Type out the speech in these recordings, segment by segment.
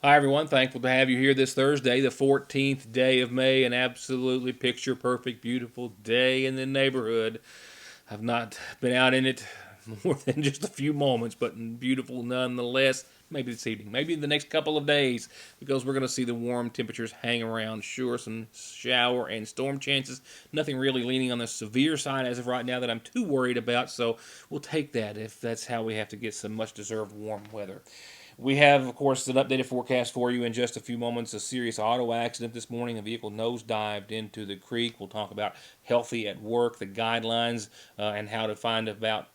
Hi, everyone. Thankful to have you here this Thursday, the 14th day of May. An absolutely picture perfect, beautiful day in the neighborhood. I've not been out in it more than just a few moments, but beautiful nonetheless. Maybe this evening, maybe the next couple of days, because we're going to see the warm temperatures hang around. Sure, some shower and storm chances. Nothing really leaning on the severe side as of right now that I'm too worried about, so we'll take that if that's how we have to get some much deserved warm weather. We have, of course, an updated forecast for you in just a few moments. A serious auto accident this morning. A vehicle nosedived into the creek. We'll talk about healthy at work, the guidelines, and how to find about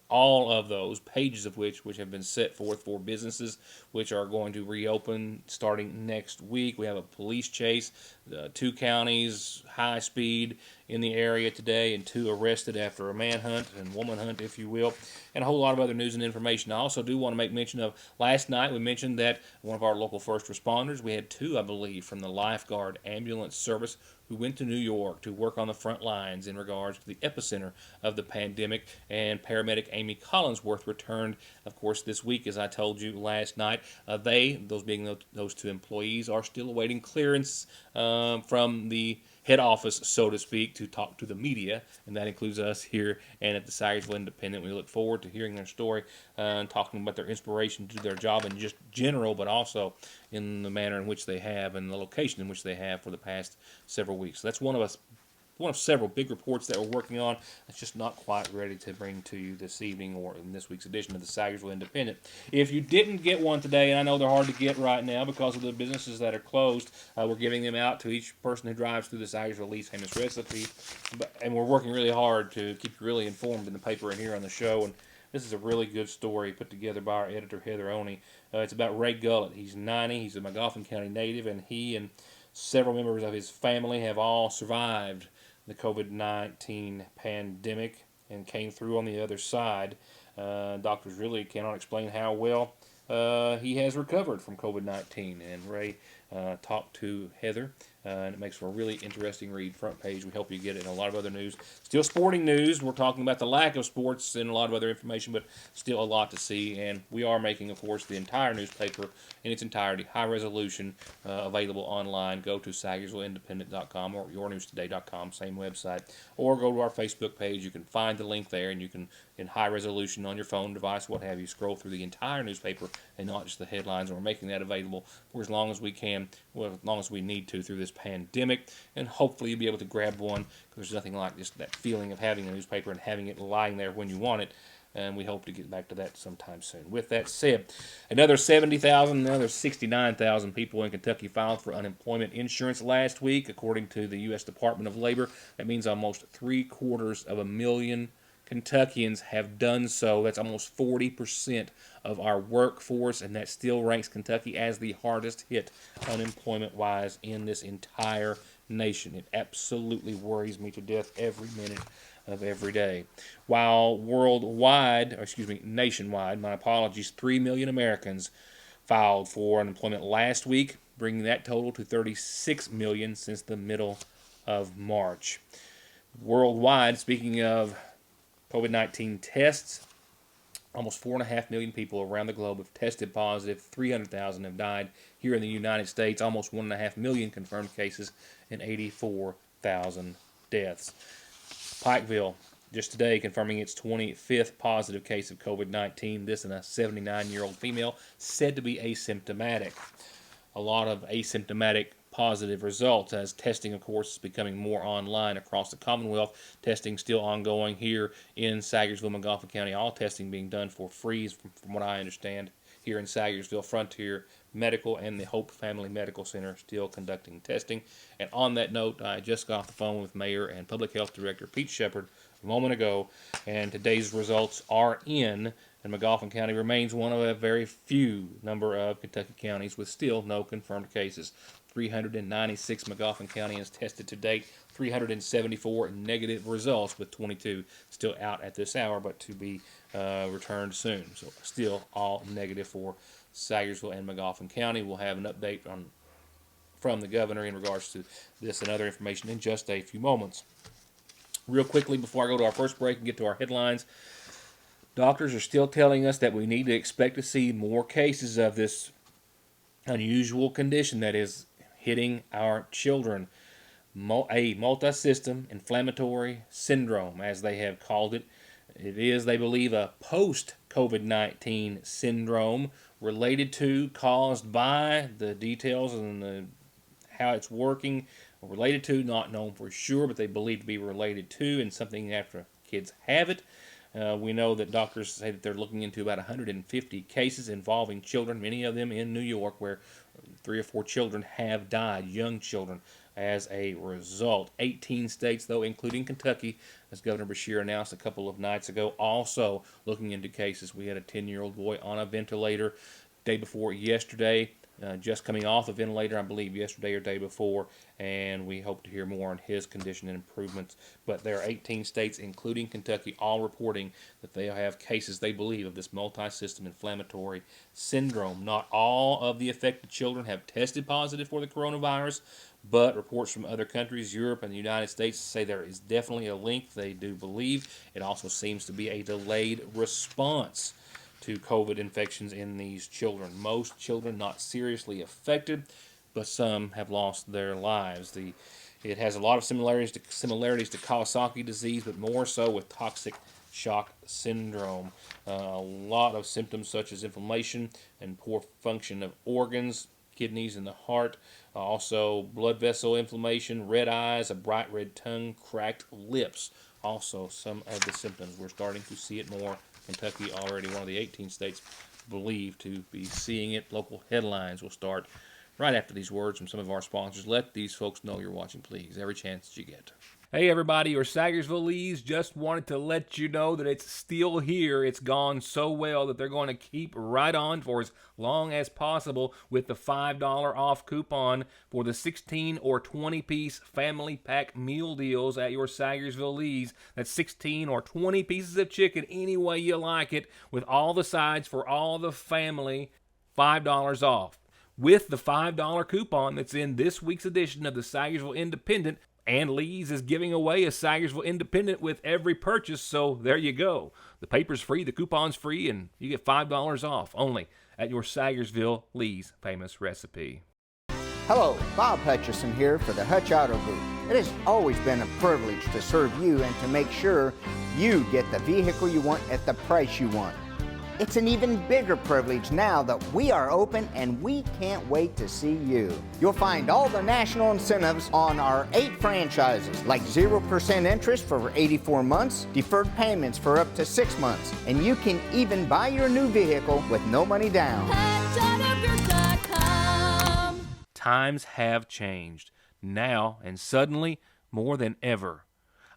all of those pages of which have been set forth for businesses which are going to reopen starting next week. We have a police chase, two counties, high speed in the area today, and two arrested after a manhunt and woman hunt, if you will, and a whole lot of other news and information. I also do want to make mention of last night. We mentioned that one of our local first responders, we had two, I believe, from the lifeguard ambulance service who went to New York to work on the front lines in regards to the epicenter of the pandemic. And paramedic Amy Collinsworth returned, of course, this week, as I told you last night. Those being those two employees, are still awaiting clearance from the head office, so to speak, to talk to the media, and that includes us here and at the Sagersville Independent. We look forward to hearing their story and talking about their inspiration to do their job in just general, but also in the manner in which they have and the location in which they have for the past several weeks. So that's one of several big reports that we're working on. That's just not quite ready to bring to you this evening or in this week's edition of the Sagersville Independent. If you didn't get one today, and I know they're hard to get right now because of the businesses that are closed, we're giving them out to each person who drives through the Sagersville Lee's Famous Recipe. And we're working really hard to keep you really informed in the paper and here on the show. And this is a really good story put together by our editor, Heather Oney. It's about Ray Gullett. He's 90. He's a Magoffin County native, and he and several members of his family have all survived the COVID-19 pandemic and came through on the other side. Doctors really cannot explain how well he has recovered from COVID-19. And Ray talked to Heather, and it makes for a really interesting read. Front page, we hope you get it, and a lot of other news. Still sporting news. We're talking about the lack of sports and a lot of other information, but still a lot to see. And we are making, of course, the entire newspaper in its entirety, high resolution, available online. Go to SagersvilleIndependent.com or YourNewsToday.com, same website, or go to our Facebook page. You can find the link there, and you can, in high resolution on your phone device, what have you, scroll through the entire newspaper and not just the headlines. And we're making that available for as long as we can, well, as long as we need to through this pandemic, and hopefully you'll be able to grab one, because there's nothing like just that feeling of having a newspaper and having it lying there when you want it. And we hope to get back to that sometime soon. With that said, another 70,000, another 69,000 people in Kentucky filed for unemployment insurance last week, according to the U.S. Department of Labor. That means almost 750,000 Kentuckians have done so. That's almost 40% of our workforce, and that still ranks Kentucky as the hardest hit unemployment-wise in this entire nation. It absolutely worries me to death every minute of every day. While nationwide, my apologies, 3 million Americans filed for unemployment last week, bringing that total to 36 million since the middle of March. Worldwide, speaking of COVID-19 tests, almost 4.5 million people around the globe have tested positive. 300,000 have died here in the United States. Almost 1.5 million confirmed cases and 84,000 deaths. Pikeville, just today, confirming its 25th positive case of COVID-19. This in a 79-year-old female said to be asymptomatic. A lot of asymptomatic positive results, as testing, of course, is becoming more online across the Commonwealth. Testing still ongoing here in Sagersville, Magoffin County. All testing being done for free, from what I understand, here in Sagersville. Frontier Medical and the Hope Family Medical Center still conducting testing. And on that note, I just got off the phone with Mayor and Public Health Director Pete Shepard a moment ago, and today's results are in, and Magoffin County remains one of a very few number of Kentucky counties with still no confirmed cases. 396 Magoffin Countyans tested to date, 374 negative results, with 22 still out at this hour, but to be returned soon. So still all negative for Sagersville and Magoffin County. We'll have an update from the governor in regards to this and other information in just a few moments. Real quickly, before I go to our first break and get to our headlines, doctors are still telling us that we need to expect to see more cases of this unusual condition that is hitting our children. A multi-system inflammatory syndrome, as they have called it. It is, they believe, a post-COVID-19 syndrome related to, caused by, the details and how it's working, related to, not known for sure, but they believe to be related to, and something after kids have it. We know that doctors say that they're looking into about 150 cases involving children, many of them in New York, where 3 or 4 children have died, young children, as a result. 18 states, though, including Kentucky, as Governor Beshear announced a couple of nights ago, also looking into cases. We had a 10-year-old boy on a ventilator day before yesterday, just coming off a ventilator, I believe, yesterday or day before, and we hope to hear more on his condition and improvements. But there are 18 states, including Kentucky, all reporting that they have cases, they believe, of this multi-system inflammatory syndrome. Not all of the affected children have tested positive for the coronavirus, but reports from other countries, Europe and the United States, say there is definitely a link. They do believe it also seems to be a delayed response to COVID infections in these children. Most children not seriously affected, but some have lost their lives. It has a lot of similarities to Kawasaki disease, but more so with toxic shock syndrome. A lot of symptoms such as inflammation and poor function of organs, kidneys, and the heart. Also blood vessel inflammation, red eyes, a bright red tongue, cracked lips. Also some of the symptoms. We're starting to see it more. Kentucky, already one of the 18 states, believed to be seeing it. Local headlines will start right after these words from some of our sponsors. Let these folks know you're watching, please, every chance that you get. Hey everybody, your Sagersville Lees just wanted to let you know that it's still here. It's gone so well that they're going to keep right on for as long as possible with the $5 off coupon for the 16 or 20 piece family pack meal deals at your Sagersville Lees. That's 16 or 20 pieces of chicken any way you like it, with all the sides for all the family, $5 off. With the $5 coupon that's in this week's edition of the Sagersville Independent, and Lee's is giving away a Sagersville Independent with every purchase, so there you go. The paper's free, the coupon's free, and you get $5 off only at your Sagersville Lee's famous recipe. Hello, Bob Hutchison here for the Hutch Auto Group. It has always been a privilege to serve you and to make sure you get the vehicle you want at the price you want. It's an even bigger privilege now that we are open and we can't wait to see you. You'll find all the national incentives on our 8 franchises, like 0% interest for 84 months, deferred payments for up to 6 months, and you can even buy your new vehicle with no money down. Times have changed, now and suddenly more than ever.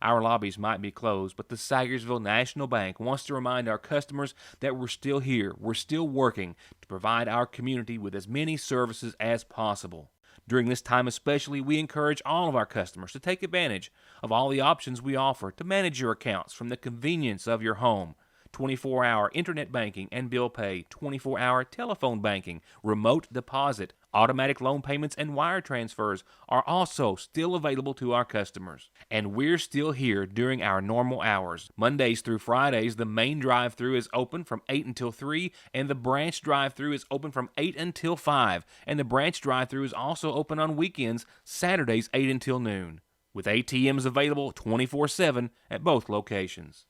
Our lobbies might be closed, but the Sagersville National Bank wants to remind our customers that we're still here, we're still working to provide our community with as many services as possible. During this time especially, we encourage all of our customers to take advantage of all the options we offer to manage your accounts from the convenience of your home. 24-hour internet banking and bill pay, 24-hour telephone banking, remote deposit, automatic loan payments, and wire transfers are also still available to our customers. And we're still here during our normal hours. Mondays through Fridays, the main drive-thru is open from 8 until 3, and the branch drive-thru is open from 8 until 5. And the branch drive-thru is also open on weekends, Saturdays 8 until noon, with ATMs available 24/7 at both locations.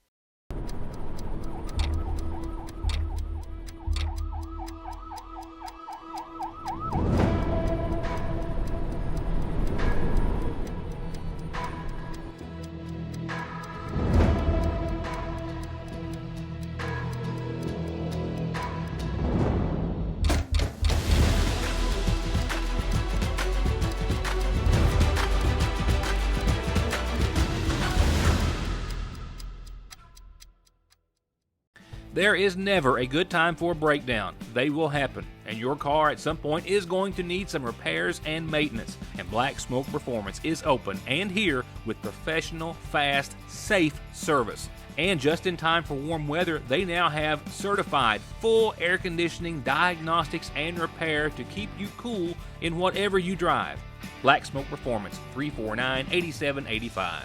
There is never a good time for a breakdown. They will happen, and your car at some point is going to need some repairs and maintenance. And Black Smoke Performance is open and here with professional, fast, safe service. And just in time for warm weather, they now have certified full air conditioning, diagnostics, and repair to keep you cool in whatever you drive. Black Smoke Performance, 349-8785.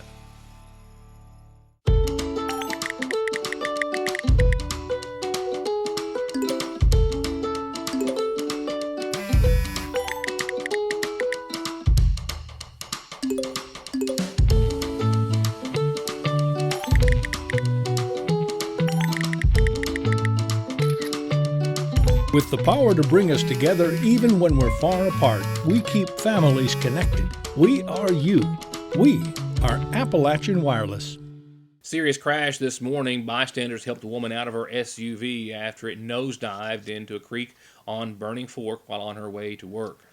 With the power to bring us together even when we're far apart, we keep families connected. We are you. We are Appalachian Wireless. Serious crash this morning. Bystanders helped a woman out of her SUV after it nosedived into a creek on Burning Fork while on her way to work.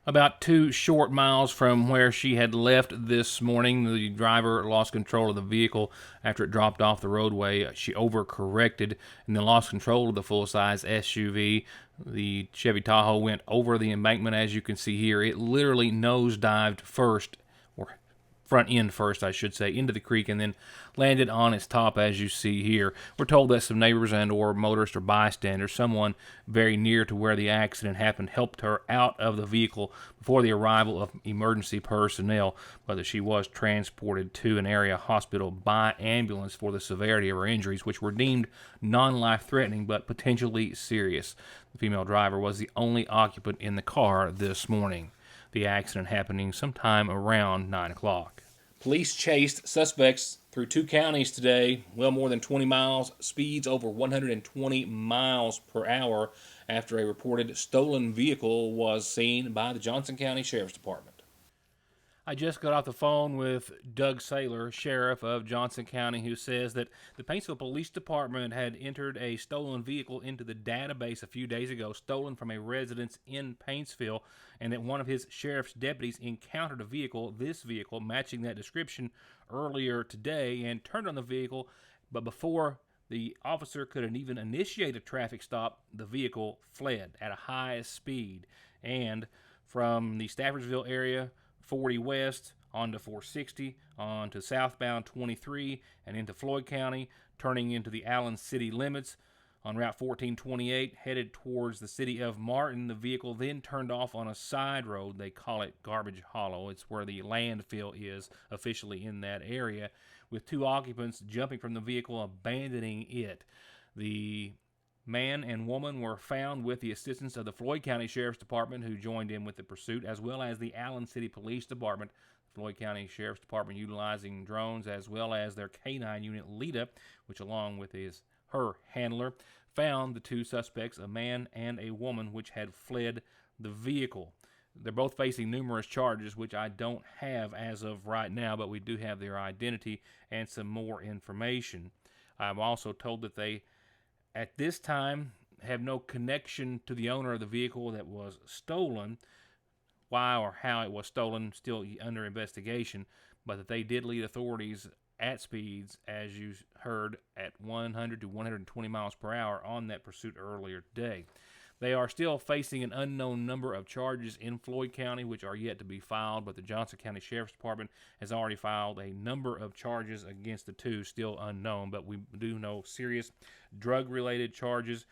About 2 short miles from where she had left this morning, the driver lost control of the vehicle after it dropped off the roadway. She overcorrected and then lost control of the full-size SUV. The Chevy Tahoe went over the embankment, as you can see here. It literally nosedived first, or front end first, I should say, into the creek and then landed on its top, as you see here. We're told that some neighbors and or motorists or bystanders, someone very near to where the accident happened, helped her out of the vehicle before the arrival of emergency personnel, but that she was transported to an area hospital by ambulance for the severity of her injuries, which were deemed non-life-threatening but potentially serious. The female driver was the only occupant in the car this morning. The accident happening sometime around 9 o'clock. Police chased suspects through 2 counties today, well more than 20 miles, speeds over 120 miles per hour after a reported stolen vehicle was seen by the Johnson County Sheriff's Department. I just got off the phone with Doug Saylor, sheriff of Johnson County, who says that the Paintsville Police Department had entered a stolen vehicle into the database a few days ago, stolen from a residence in Paintsville, and that one of his sheriff's deputies encountered a vehicle, this vehicle, matching that description earlier today, and turned on the vehicle, but before the officer could even initiate a traffic stop, the vehicle fled at a high speed. And from the Staffordsville area, 40 west onto 460, onto southbound 23, and into Floyd County, turning into the Allen city limits. On Route 1428, headed towards the city of Martin, the vehicle then turned off on a side road. They call it Garbage Hollow. It's where the landfill is officially in that area, with 2 occupants jumping from the vehicle, abandoning it. The man and woman were found with the assistance of the Floyd County Sheriff's Department, who joined in with the pursuit, as well as the Allen City Police Department. Floyd County Sheriff's Department utilizing drones, as well as their K-9 unit Lita, which along with her handler, found the 2 suspects, a man and a woman, which had fled the vehicle. They're both facing numerous charges, which I don't have as of right now, but we do have their identity and some more information. I'm also told that they, at this time, have no connection to the owner of the vehicle that was stolen. Why or how it was stolen, still under investigation, but that they did lead authorities at speeds, as you heard, at 100 to 120 miles per hour on that pursuit earlier today. They are still facing an unknown number of charges in Floyd County, which are yet to be filed, but the Johnson County Sheriff's Department has already filed a number of charges against the 2, still unknown, but we do know serious drug-related charges,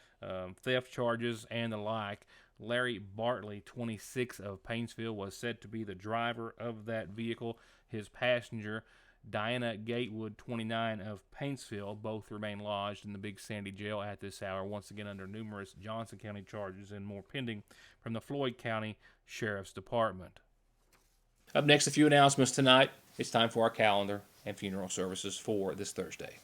theft charges, and the like. Larry Bartley, 26 of Paintsville, was said to be the driver of that vehicle. His passenger, Diana Gatewood, 29 of Paintsville, both remain lodged in the Big Sandy Jail at this hour, once again under numerous Johnson County charges, and more pending from the Floyd County Sheriff's Department. Up next, a few announcements tonight. It's time for our calendar and funeral services for this Thursday.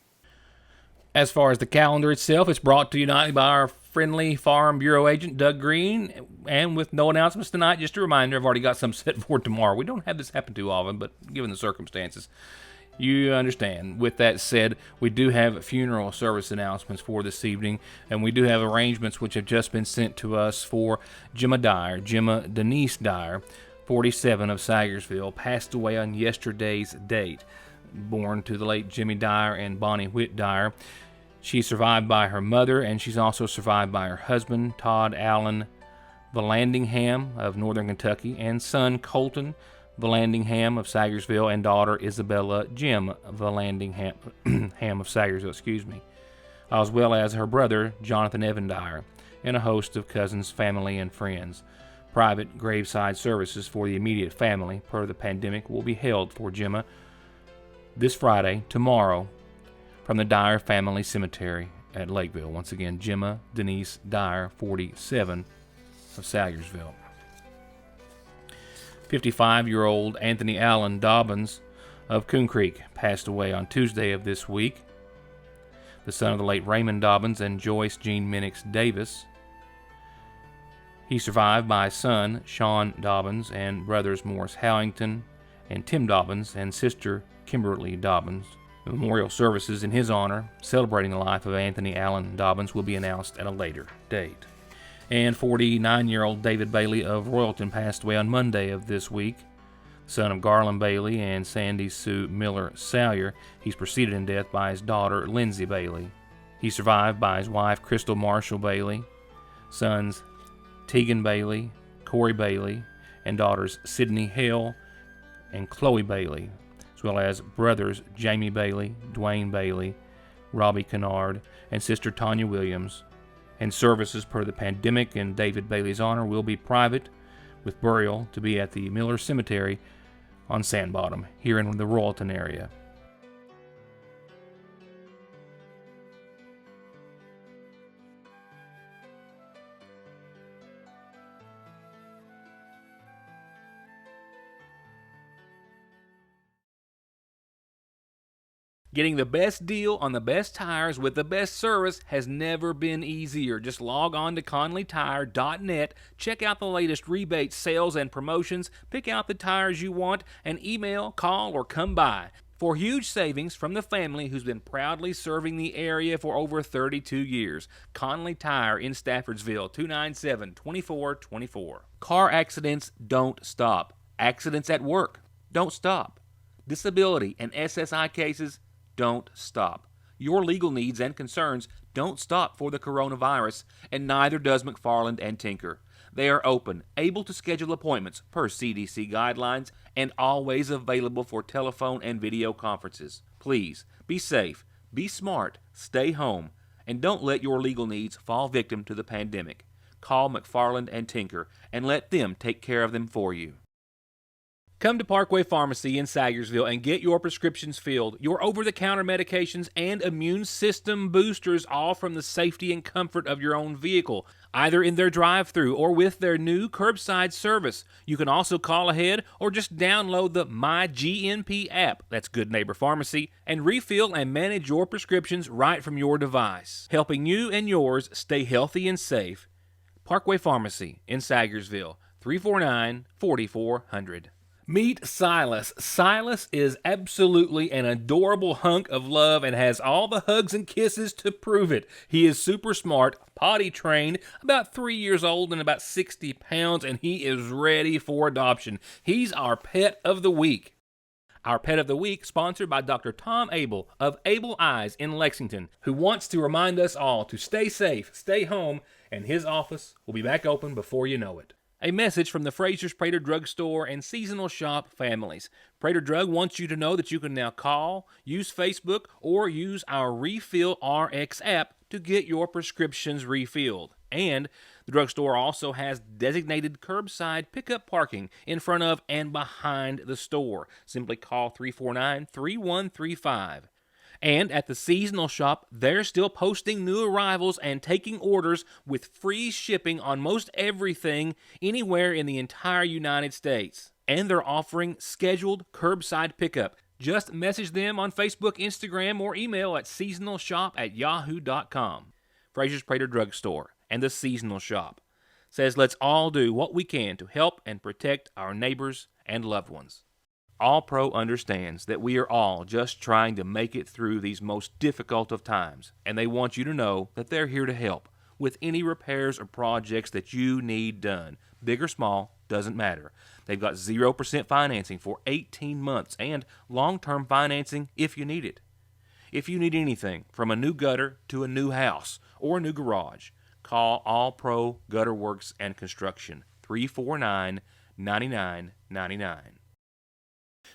As far as the calendar itself, it's brought to you nightly by our friendly Farm Bureau agent, Doug Green. And with no announcements tonight, just a reminder, I've already got some set for tomorrow. We don't have this happen too often, but given the circumstances, you understand. With that said, we do have funeral service announcements for this evening, and we do have arrangements which have just been sent to us for Gemma Denise Dyer, 47 of Sagersville, passed away on yesterday's date. Born to the late Jimmy Dyer and Bonnie Whit Dyer. She's survived by her mother, and she's also survived by her husband, Todd Allen Vallandingham of Northern Kentucky, and son, Colton Vallandingham of Sagersville, and daughter, Isabella Jim Vallandingham of Sagersville, as well as her brother, Jonathan Evan Dyer, and a host of cousins, family, and friends. Private graveside services for the immediate family, per the pandemic, will be held for Gemma this Friday, tomorrow, from the Dyer Family Cemetery at Lakeville. Once again, Gemma Denise Dyer, 47 of Sagersville. 55-year-old Anthony Allen Dobbins of Coon Creek passed away on Tuesday of this week. The son of the late Raymond Dobbins and Joyce Jean Minix Davis. He's survived by his son, Sean Dobbins, and brothers Morris Howington and Tim Dobbins, and sister Kimberly Dobbins. The memorial services in his honor, celebrating the life of Anthony Allen Dobbins, will be announced at a later date. And 49-year-old David Bailey of Royalton passed away on Monday of this week. Son of Garland Bailey and Sandy Sue Miller Salyer, he's preceded in death by his daughter, Lindsay Bailey. He's survived by his wife, Crystal Marshall Bailey, sons Tegan Bailey, Corey Bailey, and daughters Sydney Hale and Chloe Bailey, as well as brothers Jamie Bailey, Dwayne Bailey, Robbie Kennard, and sister Tanya Williams. And services per the pandemic in David Bailey's honor will be private, with burial to be at the Miller Cemetery on Sandbottom, here in the Royalton area. Getting the best deal on the best tires with the best service has never been easier. Just log on to ConleyTire.net, check out the latest rebates, sales, and promotions, pick out the tires you want, and email, call, or come by. For huge savings from the family who's been proudly serving the area for over 32 years. Conley Tire in Staffordsville, 297-2424. Car accidents don't stop. Accidents at work don't stop. Disability and SSI cases don't stop. Your legal needs and concerns don't stop for the coronavirus, and neither does McFarland and Tinker. They are open, able to schedule appointments per CDC guidelines, and always available for telephone and video conferences. Please, be safe, be smart, stay home, and don't let your legal needs fall victim to the pandemic. Call McFarland and Tinker, and let them take care of them for you. Come to Parkway Pharmacy in Sagersville and get your prescriptions filled, your over-the-counter medications, and immune system boosters, all from the safety and comfort of your own vehicle, either in their drive-thru or with their new curbside service. You can also call ahead or just download the MyGNP app, that's Good Neighbor Pharmacy, and refill and manage your prescriptions right from your device, helping you and yours stay healthy and safe. Parkway Pharmacy in Sagersville, 349-4400. Meet Silas. Silas is absolutely an adorable hunk of love and has all the hugs and kisses to prove it. He is super smart, potty trained, about 3 years old and about 60 pounds, and he is ready for adoption. He's our pet of the week. Our pet of the week, sponsored by Dr. Tom Abel of Abel Eyes in Lexington, who wants to remind us all to stay safe, stay home, and his office will be back open before you know it. A message from the Fraser's Prater Drug Store and Seasonal Shop families. Prater Drug wants you to know that you can now call, use Facebook, or use our Refill RX app to get your prescriptions refilled. And the drugstore also has designated curbside pickup parking in front of and behind the store. Simply call 349-3135. And at the Seasonal Shop, they're still posting new arrivals and taking orders with free shipping on most everything anywhere in the entire United States. And they're offering scheduled curbside pickup. Just message them on Facebook, Instagram, or email at seasonalshop@yahoo.com. Fraser's Prater Drug Store and the Seasonal Shop says let's all do what we can to help and protect our neighbors and loved ones. All Pro understands that we are all just trying to make it through these most difficult of times, and they want you to know that they're here to help with any repairs or projects that you need done. Big or small, doesn't matter. They've got 0% financing for 18 months and long-term financing if you need it. If you need anything from a new gutter to a new house or a new garage, call All Pro Gutter Works and Construction, 349-9999.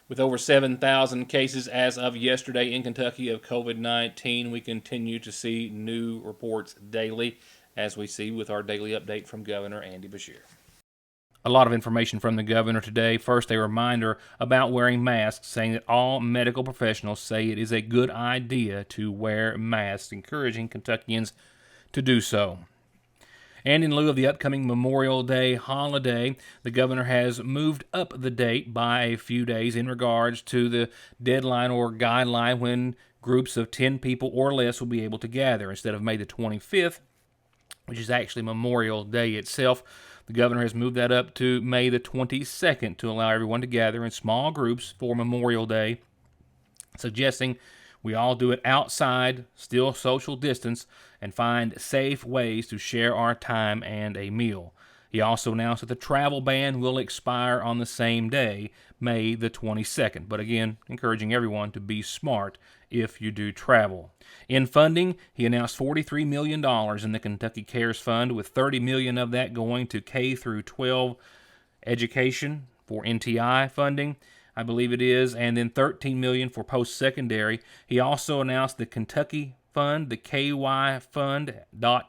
With over 7,000 cases as of yesterday in Kentucky of COVID-19, we continue to see new reports daily, as we see with our daily update from Governor Andy Beshear. A lot of information from the governor today. First, a reminder about wearing masks, saying that all medical professionals say it is a good idea to wear masks, encouraging Kentuckians to do so. And in lieu of the upcoming Memorial Day holiday, the governor has moved up the date by a few days in regards to the deadline or guideline when groups of 10 people or less will be able to gather. Instead of May the 25th, which is actually Memorial Day itself, The governor has moved that up to May the 22nd to allow everyone to gather in small groups for Memorial Day, suggesting we all do it outside, still social distance, and find safe ways to share our time and a meal. He also announced that the travel ban will expire on the same day, May the 22nd, but again, encouraging everyone to be smart if you do travel. In funding, he announced $43 million in the Kentucky Cares Fund, with $30 million of that going to K through 12 education for NTI funding, I believe it is, and then $13 million for post-secondary. He also announced the Kentucky Fund, the KY Fund.ky.gov,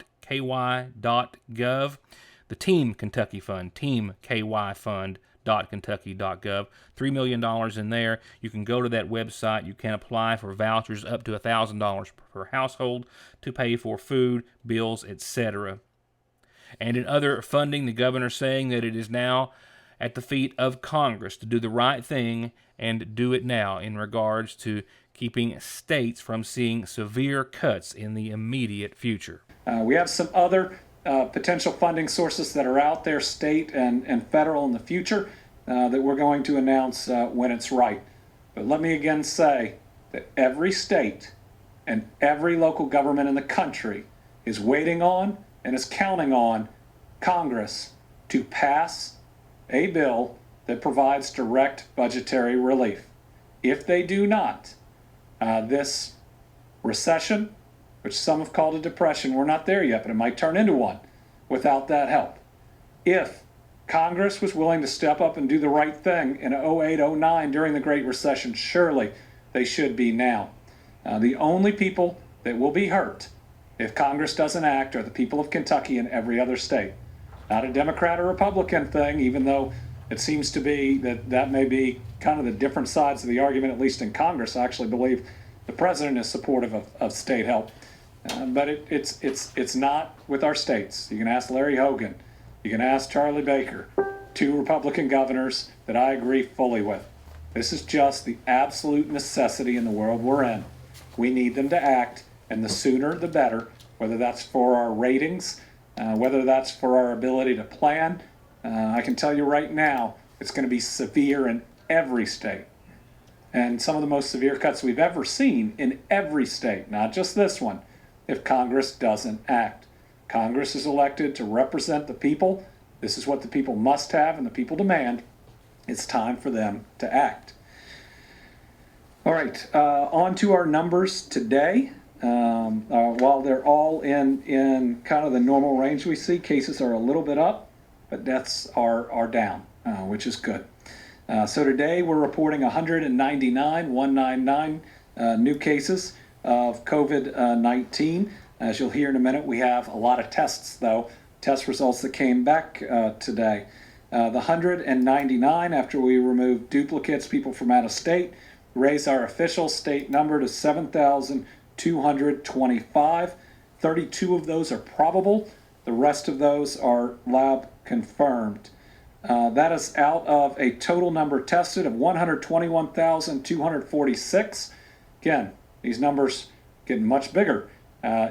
the Team Kentucky Fund, Team KY Fund.kentucky.gov, $3 million in there. You can go to that website. You can apply for vouchers up to $1,000 per household to pay for food, bills, etc. And in other funding, the governor saying that it is now at the feet of Congress to do the right thing and do it now in regards to keeping states from seeing severe cuts in the immediate future. We have some other potential funding sources that are out there, state and federal, in the future that we're going to announce when it's right. But let me again say that every state and every local government in the country is waiting on and is counting on Congress to pass a bill that provides direct budgetary relief. If they do not, this recession, which some have called a depression, we're not there yet, but it might turn into one without that help. If Congress was willing to step up and do the right thing in 08, 09 during the Great Recession, surely they should be now. The only people that will be hurt if Congress doesn't act are the people of Kentucky and every other state. Not a Democrat or Republican thing, even though it seems to be that may be kind of the different sides of the argument, at least in Congress. I actually believe the president is supportive of state help. But it's not with our states. You can ask Larry Hogan. You can ask Charlie Baker, two Republican governors that I agree fully with. This is just the absolute necessity in the world we're in. We need them to act, and the sooner the better, whether that's for our ratings, whether that's for our ability to plan. I can tell you right now, it's going to be severe in every state. And some of the most severe cuts we've ever seen in every state, not just this one, if Congress doesn't act. Congress is elected to represent the people. This is what the people must have and the people demand. It's time for them to act. All right, on to our numbers today. While they're all in kind of the normal range we see, cases are a little bit up, but deaths are down, which is good. So today we're reporting 199 new cases of COVID-19. As you'll hear in a minute, we have a lot of tests, though, test results that came back today. The 199, after we removed duplicates, people from out of state, raised our official state number to 7,225. 32 of those are probable. The rest of those are lab confirmed. That is out of a total number tested of 121,246. Again, these numbers get much bigger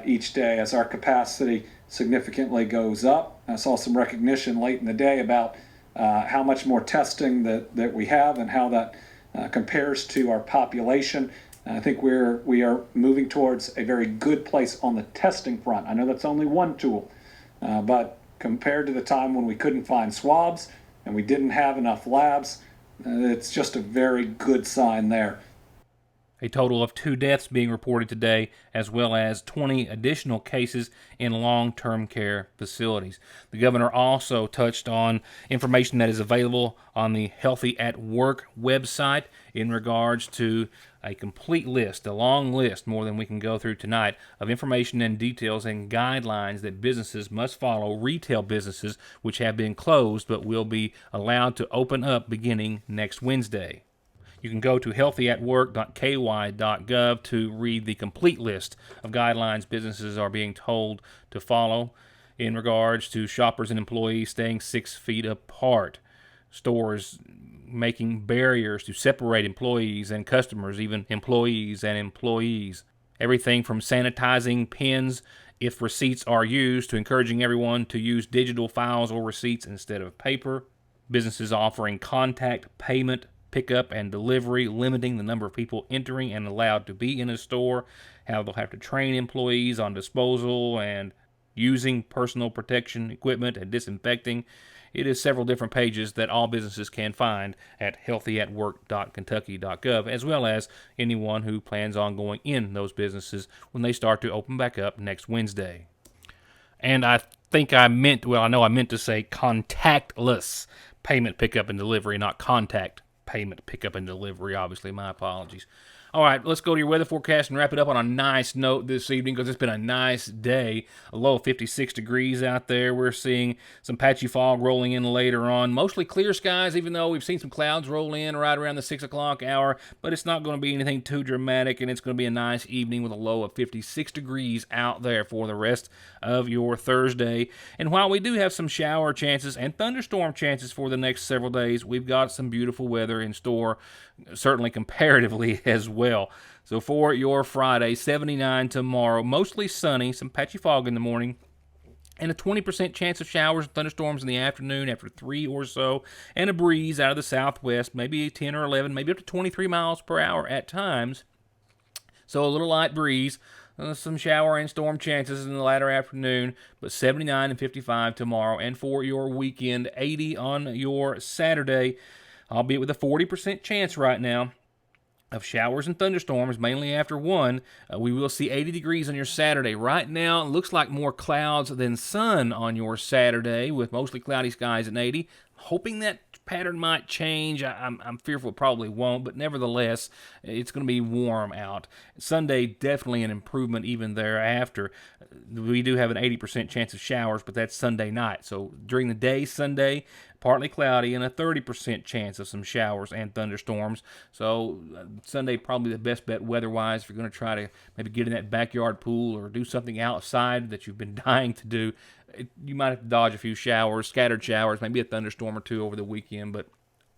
each day as our capacity significantly goes up. I saw some recognition late in the day about how much more testing that we have and how that compares to our population. I think we are moving towards a very good place on the testing front. I know that's only one tool, but compared to the time when we couldn't find swabs and we didn't have enough labs, it's just a very good sign there. A total of 2 deaths being reported today, as well as 20 additional cases in long-term care facilities. The governor also touched on information that is available on the Healthy at Work website in regards to a complete list, a long list, more than we can go through tonight, of information and details and guidelines that businesses must follow, retail businesses which have been closed but will be allowed to open up beginning next Wednesday. You can go to healthyatwork.ky.gov to read the complete list of guidelines businesses are being told to follow in regards to shoppers and employees staying 6 feet apart, stores making barriers to separate employees and customers, even employees and employees. Everything from sanitizing pens if receipts are used to encouraging everyone to use digital files or receipts instead of paper. Businesses offering contact payment, pickup, and delivery, limiting the number of people entering and allowed to be in a store. How they'll have to train employees on disposal and using personal protection equipment and disinfecting. It is several different pages that all businesses can find at healthyatwork.kentucky.gov, as well as anyone who plans on going in those businesses when they start to open back up next Wednesday. And I know I meant to say contactless payment pickup and delivery, not contact payment pickup and delivery. Obviously, my apologies. All right, let's go to your weather forecast and wrap it up on a nice note this evening because it's been a nice day. A low of 56 degrees out there. We're seeing some patchy fog rolling in later on. Mostly clear skies, even though we've seen some clouds roll in right around the 6 o'clock hour. But it's not going to be anything too dramatic, and it's going to be a nice evening with a low of 56 degrees out there for the rest of your Thursday. And while we do have some shower chances and thunderstorm chances for the next several days, we've got some beautiful weather in store, certainly comparatively as well. So for your Friday, 79 tomorrow, mostly sunny, some patchy fog in the morning, and a 20% chance of showers and thunderstorms in the afternoon after 3 or so, and a breeze out of the southwest, maybe 10 or 11, maybe up to 23 miles per hour at times. So a little light breeze, some shower and storm chances in the latter afternoon, but 79 and 55 tomorrow. And for your weekend, 80 on your Saturday, albeit with a 40% chance right now of showers and thunderstorms, mainly after 1. We will see 80 degrees on your Saturday. Right now, it looks like more clouds than sun on your Saturday, with mostly cloudy skies at 80. Hoping that pattern might change. I'm fearful it probably won't, but nevertheless, it's going to be warm out. Sunday, definitely an improvement even thereafter. We do have an 80% chance of showers, but that's Sunday night. So during the day, Sunday, partly cloudy, and a 30% chance of some showers and thunderstorms. So Sunday probably the best bet weather-wise if you're going to try to maybe get in that backyard pool or do something outside that you've been dying to do. You might have to dodge a few showers, scattered showers, maybe a thunderstorm or two over the weekend, but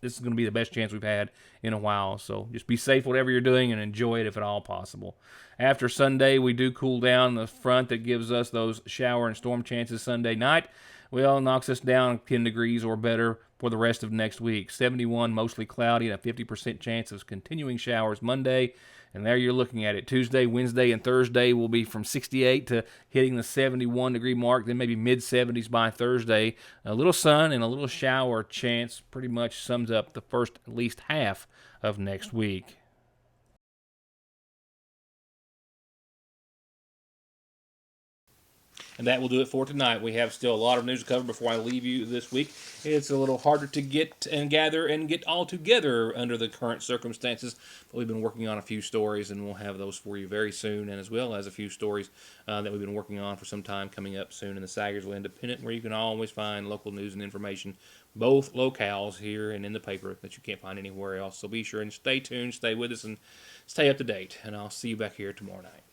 this is going to be the best chance we've had in a while. So just be safe whatever you're doing and enjoy it if at all possible. After Sunday, we do cool down. The front that gives us those shower and storm chances Sunday night, well, knocks us down 10 degrees or better for the rest of next week. 71, mostly cloudy, and a 50% chance of continuing showers Monday. And there you're looking at it. Tuesday, Wednesday, and Thursday will be from 68 to hitting the 71-degree mark, then maybe mid-70s by Thursday. A little sun and a little shower chance pretty much sums up the first at least half of next week. And that will do it for tonight. We have still a lot of news to cover before I leave you this week. It's a little harder to get and gather and get all together under the current circumstances, but we've been working on a few stories, and we'll have those for you very soon, and as well as a few stories that we've been working on for some time coming up soon in the Sagersville Independent, where you can always find local news and information, both locales here and in the paper that you can't find anywhere else. So be sure and stay tuned, stay with us, and stay up to date, and I'll see you back here tomorrow night.